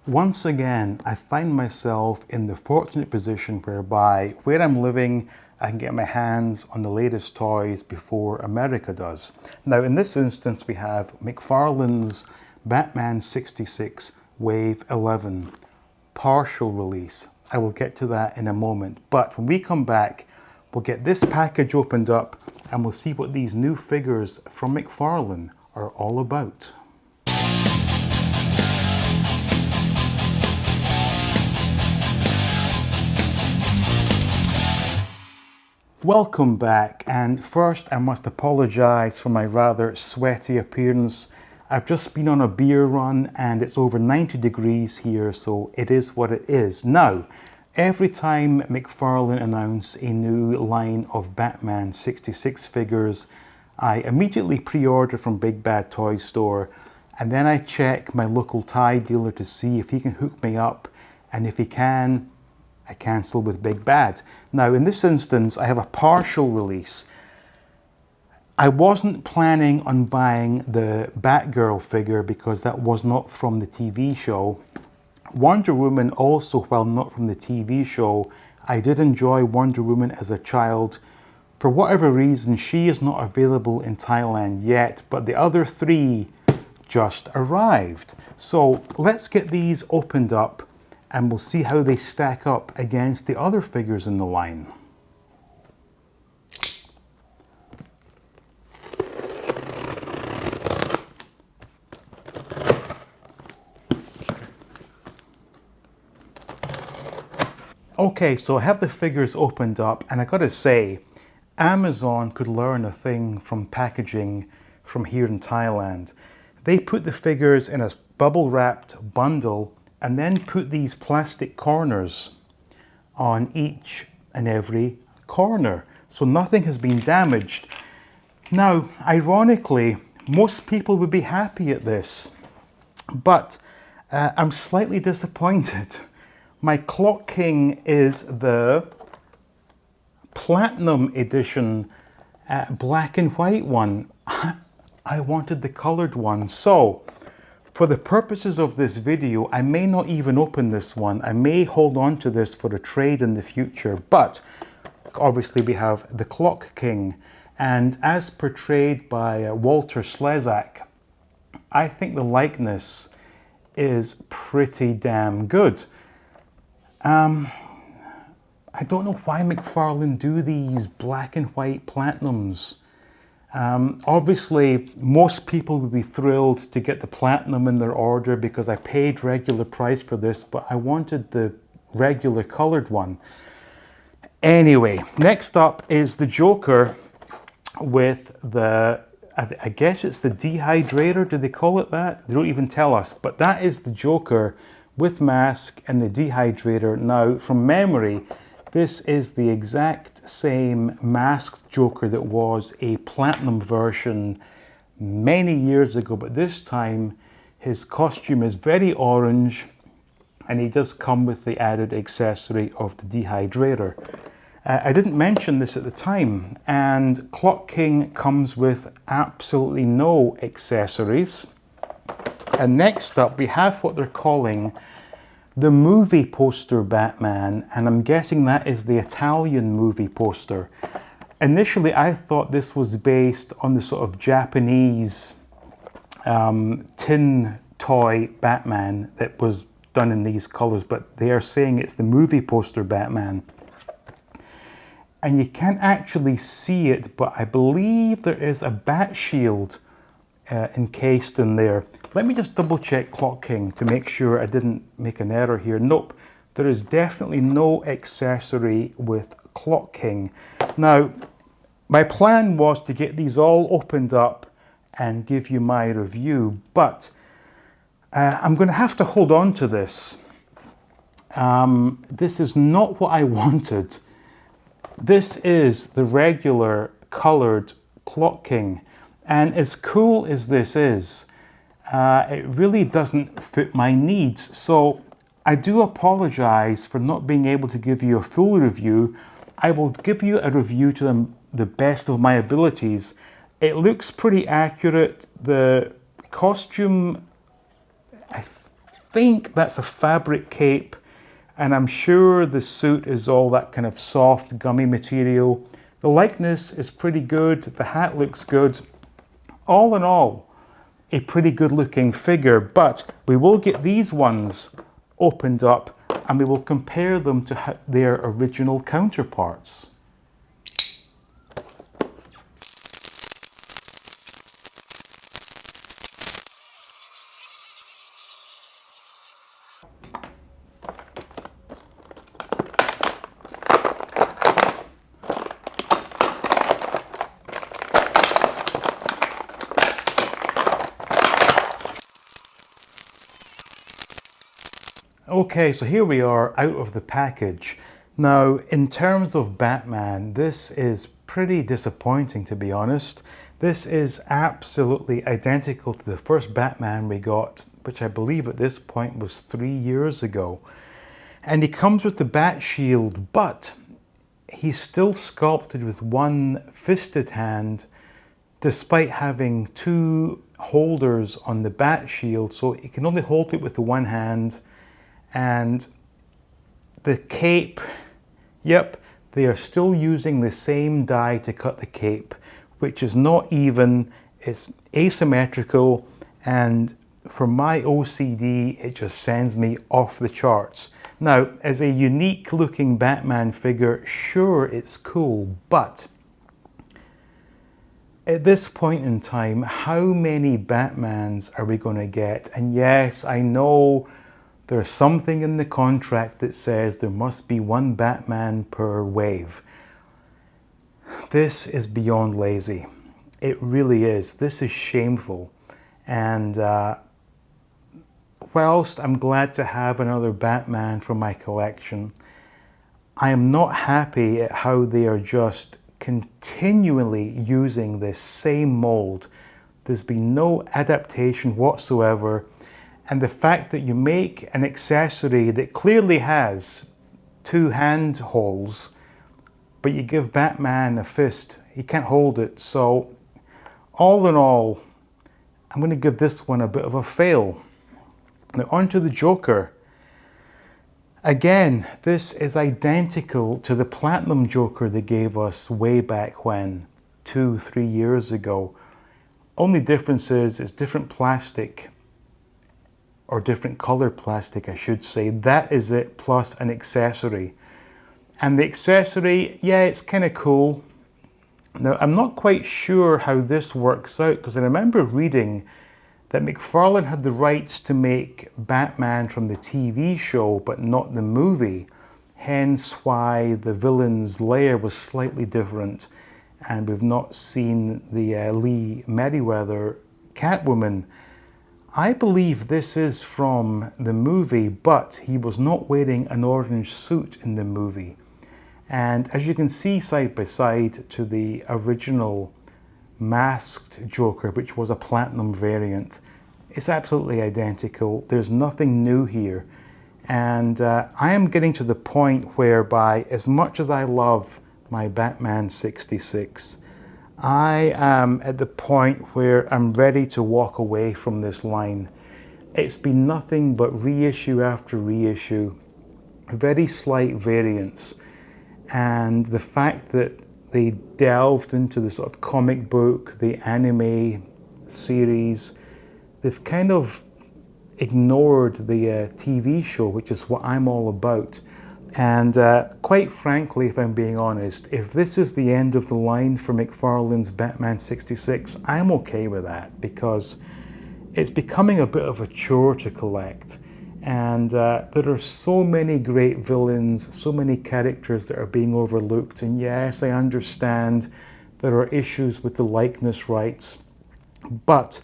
Once again, I find myself in the fortunate position whereby where I'm living, I can get my hands on the latest toys before America does. Now, in this instance, we have McFarlane's Batman 66 Wave 11 partial release. I will get to that in a moment. But when we come back, we'll get this package opened up and we'll see what these new figures from McFarlane are all about. Welcome back, and first I must apologise for my rather sweaty appearance. I've just been on a beer run and it's over 90 degrees here, so it is what it is. Now, every time McFarlane announce a new line of Batman 66 figures, I immediately pre-order from Big Bad Toy Store, and then I check my local tie dealer to see if he can hook me up, and if he can, I cancel with Big Bad. Now, in this instance, I have a partial release. I wasn't planning on buying the Batgirl figure because that was not from the TV show. Wonder Woman also, while not from the TV show, I did enjoy Wonder Woman as a child. For whatever reason, she is not available in Thailand yet, but the other three just arrived. So let's get these opened up and we'll see how they stack up against the other figures in the line. Okay, so I have the figures opened up, and I gotta say, Amazon could learn a thing from packaging from here in Thailand. They put the figures in a bubble wrapped bundle and then put these plastic corners on each and every corner, so nothing has been damaged. Now, ironically, most people would be happy at this, but I'm slightly disappointed. My Clock King is the Platinum Edition black and white one. I wanted the colored one, so for the purposes of this video, I may not even open this one. I may hold on to this for a trade in the future, but obviously we have the Clock King, and as portrayed by Walter Slezak, I think the likeness is pretty damn good. I don't know why McFarlane do these black and white platinums. Obviously, most people would be thrilled to get the platinum in their order because I paid regular price for this, but I wanted the regular colored one. Anyway, next up is the Joker with the, I guess it's the dehydrator, do they call it that? They don't even tell us, but that is the Joker with M.a.s.k and the dehydrator. Now, from memory, this is the exact same masked Joker that was a platinum version many years ago, but this time his costume is very orange and he does come with the added accessory of the dehydrator. I didn't mention this at the time, and Clock King comes with absolutely no accessories. And next up we have what they're calling the movie poster Batman, and I'm guessing that is the Italian movie poster. Initially, I thought this was based on the sort of Japanese tin toy Batman that was done in these colors, but they are saying it's the movie poster Batman. And you can't actually see it, but I believe there is a bat shield encased in there. Let me just double check Clock King to make sure I didn't make an error here. Nope, there is definitely no accessory with Clock King. Now, my plan was to get these all opened up and give you my review, but I'm going to have to hold on to this. This is not what I wanted. This is the regular colored Clock King. And as cool as this is, it really doesn't fit my needs. So I do apologize for not being able to give you a full review. I will give you a review to the best of my abilities. It looks pretty accurate. The costume, I think that's a fabric cape, and I'm sure the suit is all that kind of soft, gummy material. The likeness is pretty good. The hat looks good. All in all, a pretty good looking figure, but we will get these ones opened up and we will compare them to their original counterparts. Okay, so here we are out of the package. Now, in terms of Batman, this is pretty disappointing, to be honest. This is absolutely identical to the first Batman we got, which I believe at this point was 3 years ago. And he comes with the bat shield, but he's still sculpted with one fisted hand, despite having two holders on the bat shield, so he can only hold it with the one hand. And the cape, yep, they are still using the same die to cut the cape, which is not even, it's asymmetrical, and for my OCD, it just sends me off the charts. Now, as a unique looking Batman figure, sure, it's cool, but at this point in time, how many Batmans are we going to get? And yes, I know there's something in the contract that says there must be one Batman per wave. This is beyond lazy. It really is. This is shameful. And whilst I'm glad to have another Batman from my collection, I am not happy at how they are just continually using this same mold. There's been no adaptation whatsoever. And the fact that you make an accessory that clearly has two hand holes, but you give Batman a fist, he can't hold it. So all in all, I'm going to give this one a bit of a fail. Now onto the Joker. Again, this is identical to the Platinum Joker they gave us way back when, 2-3 years ago. Only difference is it's different plastic, or different color plastic, I should say. That is it, plus an accessory. And the accessory, yeah, it's kind of cool. Now, I'm not quite sure how this works out, because I remember reading that McFarlane had the rights to make Batman from the TV show, but not the movie. Hence why the villain's lair was slightly different. And we've not seen the Lee Meriwether Catwoman. I believe this is from the movie, but he was not wearing an orange suit in the movie. And as you can see side by side to the original masked Joker, which was a platinum variant, it's absolutely identical. There's nothing new here. And I am getting to the point whereby, as much as I love my Batman 66, I am at the point where I'm ready to walk away from this line. It's been nothing but reissue after reissue, very slight variants. And the fact that they delved into the sort of comic book, the anime series, they've kind of ignored the TV show, which is what I'm all about. And quite frankly, if I'm being honest, if this is the end of the line for McFarlane's Batman 66, I'm okay with that, because it's becoming a bit of a chore to collect. And there are so many great villains, so many characters that are being overlooked. And yes, I understand there are issues with the likeness rights, but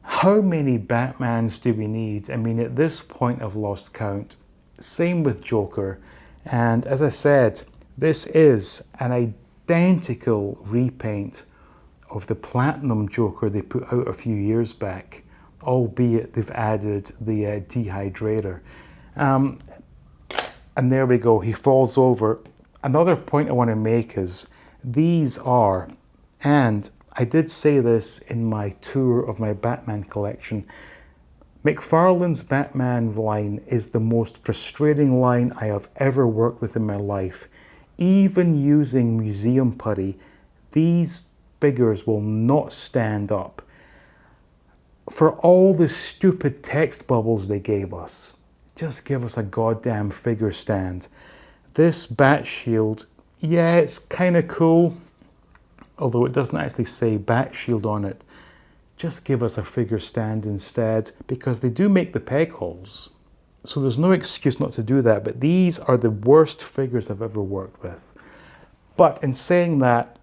how many Batmans do we need? I mean, at this point I've lost count. Same with Joker. And as I said, this is an identical repaint of the Platinum Joker they put out a few years back, albeit they've added the dehydrator. And there we go, he falls over. Another point I want to make is these are, and I did say this in my tour of my Batman collection, McFarlane's Batman line is the most frustrating line I have ever worked with in my life. Even using museum putty, these figures will not stand up. For all the stupid text bubbles they gave us, just give us a goddamn figure stand. This bat shield, yeah, it's kind of cool, although it doesn't actually say bat shield on it. Just give us a figure stand instead, because they do make the peg holes. So there's no excuse not to do that, but these are the worst figures I've ever worked with. But in saying that,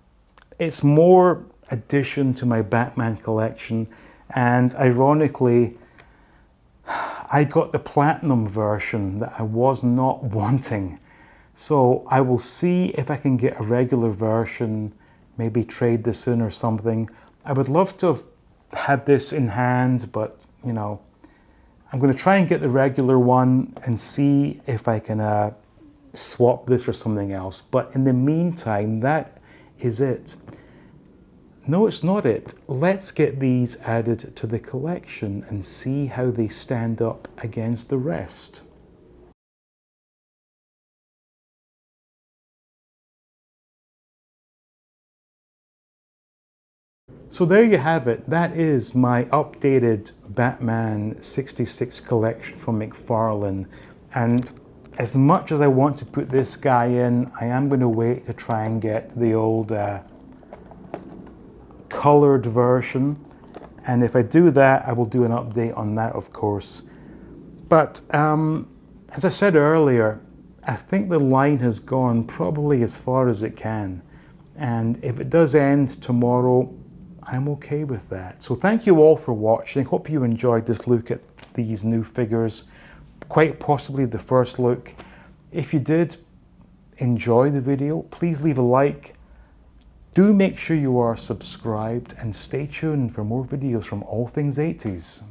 it's more addition to my Batman collection, and ironically, I got the platinum version that I was not wanting. So I will see if I can get a regular version, maybe trade this in or something. I would love to have had this in hand, but you know, I'm going to try and get the regular one and see if I can swap this for something else. But in the meantime, that is it. No, it's not it. Let's get these added to the collection and see how they stand up against the rest. So there you have it. That is my updated Batman 66 collection from McFarlane. And as much as I want to put this guy in, I am going to wait to try and get the old colored version. And if I do that, I will do an update on that, of course. But as I said earlier, I think the line has gone probably as far as it can. And if it does end tomorrow, I'm okay with that. So thank you all for watching. Hope you enjoyed this look at these new figures, quite possibly the first look. If you did enjoy the video, please leave a like. Do make sure you are subscribed and stay tuned for more videos from All Things 80s.